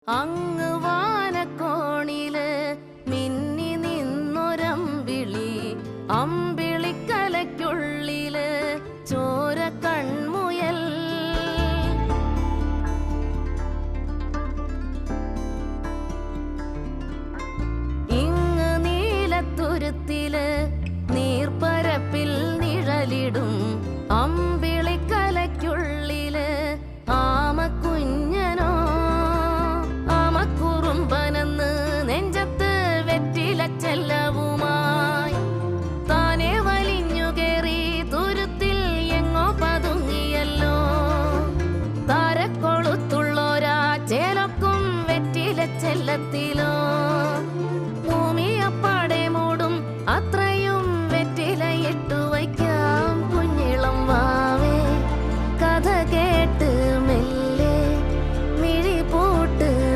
അങ്ങ് വാനക്കോണില് മിന്നി നിന്നൊരമ്പിളി, അമ്പിളിക്കലയ്ക്കുള്ളില് ചോര കൺമുയൽ. ഇങ്ങ് നീലത്തുരുത്തില് നീർപ്പരപ്പിൽ നിഴലിടും അമ്പിളിക്കലയ്ക്കുള്ളില് ആമക്കുഞ്ഞനോ. ആമക്കുറുമ്പനെന്ന് നെഞ്ചത്ത് വെറ്റിലച്ചെല്ലവുമായി താനെ വലിഞ്ഞു കേറി തുരുത്തിൽ എങ്ങോ പതുങ്ങിയല്ലോ. താരക്കൊളുത്തുള്ളോരാ ചേലൊക്കും വെറ്റിലച്ചെല്ലത്തിലോ.